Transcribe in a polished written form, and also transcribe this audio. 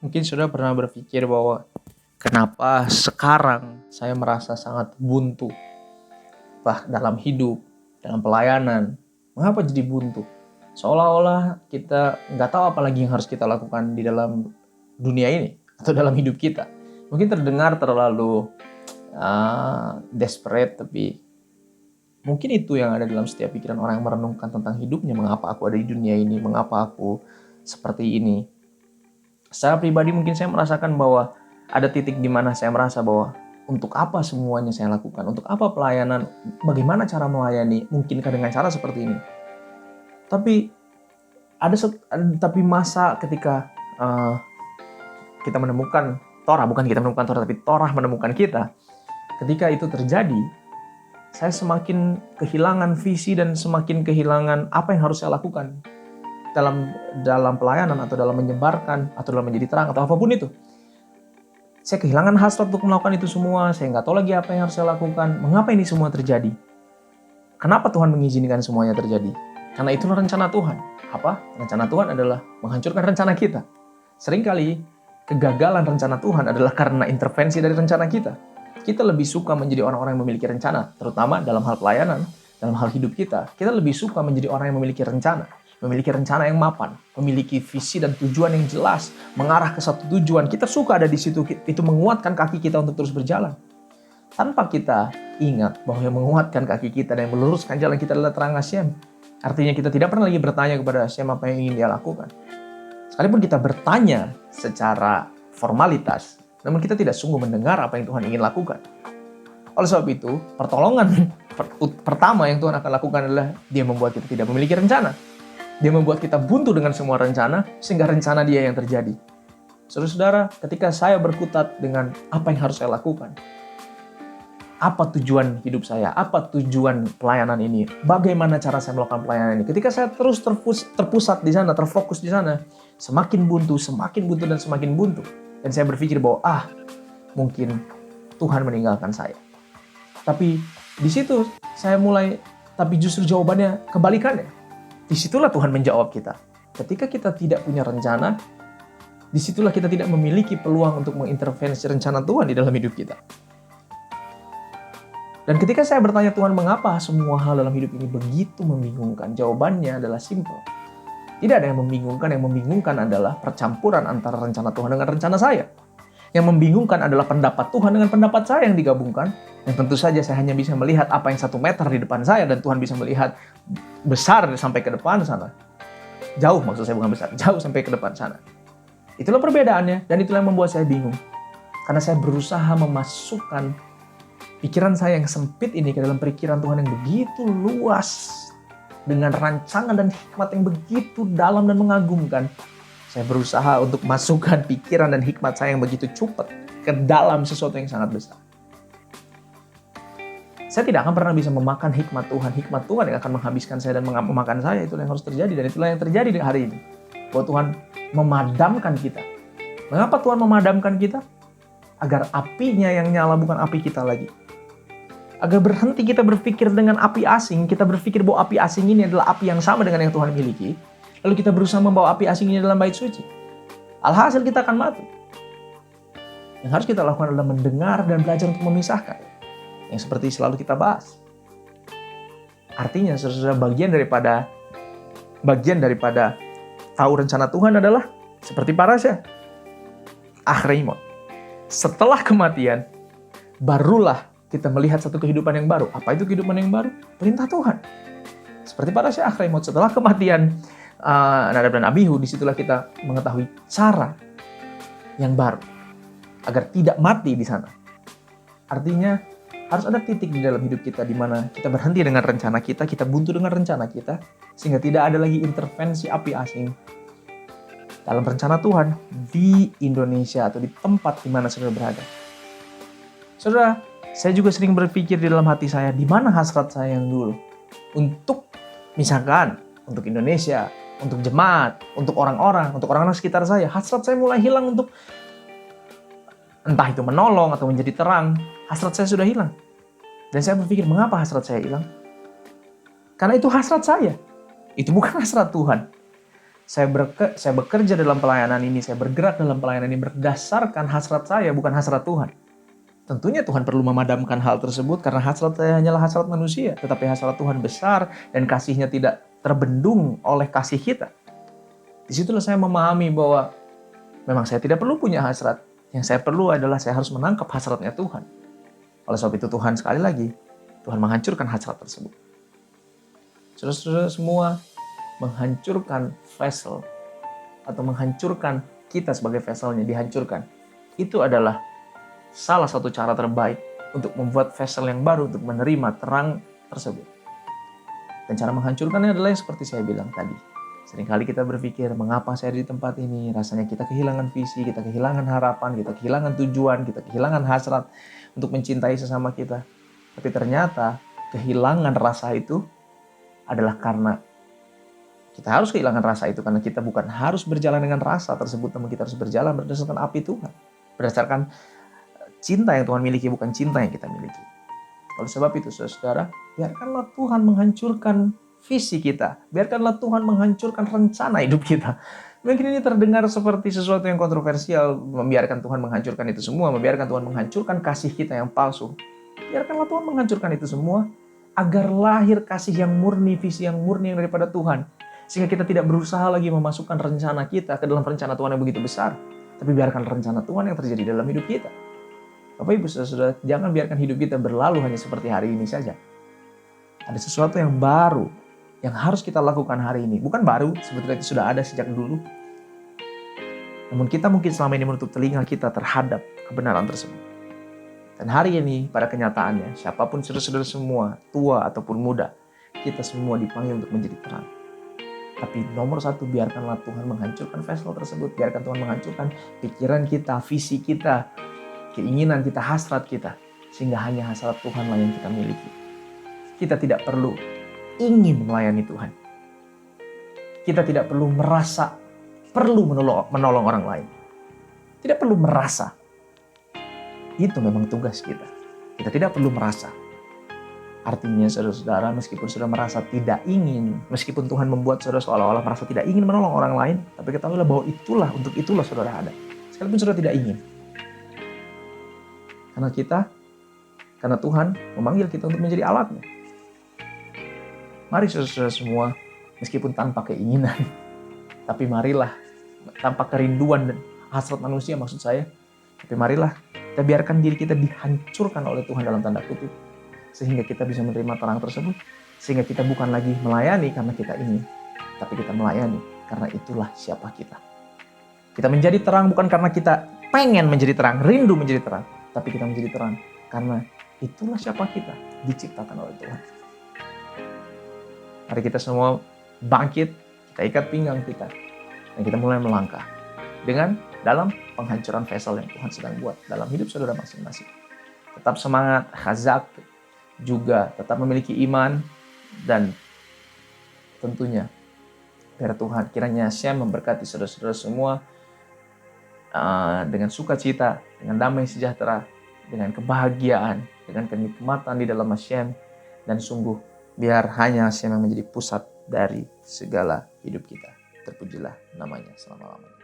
Mungkin sudah pernah berpikir bahwa kenapa sekarang saya merasa sangat buntu, dalam hidup, dalam pelayanan. Mengapa jadi buntu? Seolah-olah kita nggak tahu apa lagi yang harus kita lakukan di dalam dunia ini atau dalam hidup kita. Mungkin terdengar terlalu desperate, tapi mungkin itu yang ada dalam setiap pikiran orang yang merenungkan tentang hidupnya. Mengapa aku ada di dunia ini? Mengapa aku seperti ini? Secara pribadi mungkin saya merasakan bahwa ada titik di mana saya merasa bahwa untuk apa semuanya saya lakukan? Untuk apa pelayanan? Bagaimana cara melayani? Mungkinkah dengan cara seperti ini? Tapi tapi masa ketika kita menemukan Torah, bukan kita menemukan Torah, tapi Torah menemukan kita. Ketika itu terjadi, saya semakin kehilangan visi dan semakin kehilangan apa yang harus saya lakukan dalam pelayanan atau dalam menyebarkan atau dalam menjadi terang atau apapun itu. Saya kehilangan hasrat untuk melakukan itu semua. Saya nggak tahu lagi apa yang harus saya lakukan. Mengapa ini semua terjadi? Kenapa Tuhan mengizinkan semuanya terjadi? Karena itulah rencana Tuhan. Apa? Rencana Tuhan adalah menghancurkan rencana kita. Seringkali kegagalan rencana Tuhan adalah karena intervensi dari rencana kita. Kita lebih suka menjadi orang-orang yang memiliki rencana, terutama dalam hal pelayanan, dalam hal hidup kita. Kita lebih suka menjadi orang yang memiliki rencana yang mapan, memiliki visi dan tujuan yang jelas, mengarah ke satu tujuan. Kita suka ada di situ, itu menguatkan kaki kita untuk terus berjalan. Tanpa kita ingat bahwa yang menguatkan kaki kita dan yang meluruskan jalan kita adalah terang Hashem. Artinya kita tidak pernah lagi bertanya kepada Hashem apa yang ingin dia lakukan. Sekalipun kita bertanya secara formalitas, namun kita tidak sungguh mendengar apa yang Tuhan ingin lakukan. Oleh sebab itu, pertolongan pertama yang Tuhan akan lakukan adalah Dia membuat kita tidak memiliki rencana. Dia membuat kita buntu dengan semua rencana, sehingga rencana Dia yang terjadi. Saudara-saudara, ketika saya berkutat dengan apa yang harus saya lakukan, apa tujuan hidup saya, apa tujuan pelayanan ini, bagaimana cara saya melakukan pelayanan ini. Ketika saya terus terpusat di sana, terfokus di sana, semakin buntu, dan semakin buntu. Dan saya berpikir bahwa, mungkin Tuhan meninggalkan saya. Tapi di situ saya tapi justru jawabannya kebalikannya. Disitulah Tuhan menjawab kita. Ketika kita tidak punya rencana, disitulah kita tidak memiliki peluang untuk mengintervensi rencana Tuhan di dalam hidup kita. Dan ketika saya bertanya Tuhan, mengapa semua hal dalam hidup ini begitu membingungkan? Jawabannya adalah simple. Tidak ada yang membingungkan. Yang membingungkan adalah percampuran antara rencana Tuhan dengan rencana saya. Yang membingungkan adalah pendapat Tuhan dengan pendapat saya yang digabungkan. Dan tentu saja saya hanya bisa melihat apa yang 1 meter di depan saya, dan Tuhan bisa melihat besar sampai ke depan sana. Jauh, maksud saya bukan besar, jauh sampai ke depan sana. Itulah perbedaannya, dan itulah yang membuat saya bingung. Karena saya berusaha memasukkan pikiran saya yang sempit ini ke dalam pikiran Tuhan yang begitu luas, dengan rancangan dan hikmat yang begitu dalam dan mengagumkan. Saya berusaha untuk masukkan pikiran dan hikmat saya yang begitu cepat ke dalam sesuatu yang sangat besar. Saya tidak akan pernah bisa memakan hikmat Tuhan. Hikmat Tuhan yang akan menghabiskan saya dan memakan saya. Itulah yang harus terjadi, dan itulah yang terjadi di hari ini. Bahwa Tuhan memadamkan kita. Mengapa Tuhan memadamkan kita? Agar apinya yang nyala bukan api kita lagi. Agar berhenti kita berpikir dengan api asing. Kita berpikir bahwa api asing ini adalah api yang sama dengan yang Tuhan miliki. Lalu kita berusaha membawa api asing ini dalam bait suci. Alhasil kita akan mati. Yang harus kita lakukan adalah mendengar dan belajar untuk memisahkan. Yang seperti selalu kita bahas. Artinya, saudara, bagian daripada tahu rencana Tuhan adalah seperti parasya. Achreimot. Setelah kematian, barulah kita melihat satu kehidupan yang baru. Apa itu kehidupan yang baru? Perintah Tuhan. Seperti parasya Achreimot. Setelah kematian Nadab dan Abihu, disitulah kita mengetahui cara yang baru agar tidak mati di sana. Artinya harus ada titik di dalam hidup kita di mana kita berhenti dengan rencana kita, kita buntu dengan rencana kita, sehingga tidak ada lagi intervensi api asing dalam rencana Tuhan di Indonesia atau di tempat di mana saudara berada. Saudara, saya juga sering berpikir di dalam hati saya, di mana hasrat saya yang dulu untuk misalkan untuk Indonesia, untuk jemaat, untuk orang-orang sekitar saya. Hasrat saya mulai hilang untuk entah itu menolong atau menjadi terang. Hasrat saya sudah hilang. Dan saya berpikir, mengapa hasrat saya hilang? Karena itu hasrat saya. Itu bukan hasrat Tuhan. Saya bekerja dalam pelayanan ini, saya bergerak dalam pelayanan ini berdasarkan hasrat saya, bukan hasrat Tuhan. Tentunya Tuhan perlu memadamkan hal tersebut karena hasrat saya hanyalah hasrat manusia. Tetapi hasrat Tuhan besar dan kasih-Nya tidak terbendung oleh kasih kita. Disitulah saya memahami bahwa memang saya tidak perlu punya hasrat. Yang saya perlu adalah saya harus menangkap hasratnya Tuhan. Oleh sebab itu Tuhan sekali lagi, Tuhan menghancurkan hasrat tersebut. Saudara-saudara semua, menghancurkan vessel atau menghancurkan kita sebagai vesselnya, dihancurkan. Itu adalah salah satu cara terbaik untuk membuat vessel yang baru untuk menerima terang tersebut. Dan cara menghancurkannya adalah yang seperti saya bilang tadi. Seringkali kita berpikir, mengapa saya di tempat ini? Rasanya kita kehilangan visi, kita kehilangan harapan, kita kehilangan tujuan, kita kehilangan hasrat untuk mencintai sesama kita. Tapi ternyata kehilangan rasa itu adalah karena kita harus kehilangan rasa itu karena kita bukan harus berjalan dengan rasa tersebut, namun kita harus berjalan berdasarkan api Tuhan. Berdasarkan cinta yang Tuhan miliki, bukan cinta yang kita miliki. Oleh sebab itu, saudara, biarkanlah Tuhan menghancurkan visi kita. Biarkanlah Tuhan menghancurkan rencana hidup kita. Mungkin ini terdengar seperti sesuatu yang kontroversial, membiarkan Tuhan menghancurkan itu semua, membiarkan Tuhan menghancurkan kasih kita yang palsu. Biarkanlah Tuhan menghancurkan itu semua, agar lahir kasih yang murni, visi yang murni yang daripada Tuhan. Sehingga kita tidak berusaha lagi memasukkan rencana kita ke dalam rencana Tuhan yang begitu besar. Tapi biarkan rencana Tuhan yang terjadi dalam hidup kita. Bapak Ibu Saudara, jangan biarkan hidup kita berlalu hanya seperti hari ini saja. Ada sesuatu yang baru yang harus kita lakukan hari ini. Bukan baru, sebetulnya itu sudah ada sejak dulu. Namun kita mungkin selama ini menutup telinga kita terhadap kebenaran tersebut. Dan hari ini pada kenyataannya, siapapun saudara-saudara semua, tua ataupun muda, kita semua dipanggil untuk menjadi terang. Tapi nomor satu, biarkanlah Tuhan menghancurkan vessel tersebut. Biarkan Tuhan menghancurkan pikiran kita, visi kita, keinginan kita, hasrat kita. Sehingga hanya hasrat Tuhanlah yang kita miliki. Kita tidak perlu ingin melayani Tuhan. Kita tidak perlu merasa perlu menolong orang lain. Tidak perlu merasa. Itu memang tugas kita. Kita tidak perlu merasa. Artinya saudara-saudara, meskipun saudara merasa tidak ingin, meskipun Tuhan membuat saudara seolah-olah merasa tidak ingin menolong orang lain, tapi ketahuilah bahwa untuk itulah saudara ada. Sekalipun saudara tidak ingin. Karena Tuhan memanggil kita untuk menjadi alatnya. Mari saudara-saudara semua, meskipun tanpa keinginan, tapi marilah, tanpa kerinduan dan hasrat manusia maksud saya, tapi marilah kita biarkan diri kita dihancurkan oleh Tuhan dalam tanda kutip. Sehingga kita bisa menerima terang tersebut. Sehingga kita bukan lagi melayani karena kita ingin. Tapi kita melayani karena itulah siapa kita. Kita menjadi terang bukan karena kita pengen menjadi terang, rindu menjadi terang. Tapi kita menjadi terang karena itulah siapa kita, diciptakan oleh Tuhan. Mari kita semua bangkit, kita ikat pinggang kita. Dan kita mulai melangkah. Dalam penghancuran vessel yang Tuhan sedang buat dalam hidup saudara masing-masing. Tetap semangat, khazak, juga tetap memiliki iman, dan tentunya biar Tuhan kiranya Hashem memberkati saudara-saudara semua dengan sukacita, dengan damai sejahtera, dengan kebahagiaan, dengan kenikmatan di dalam Hashem, dan sungguh biar hanya Hashem yang menjadi pusat dari segala hidup kita. Terpujilah namanya selama-lamanya.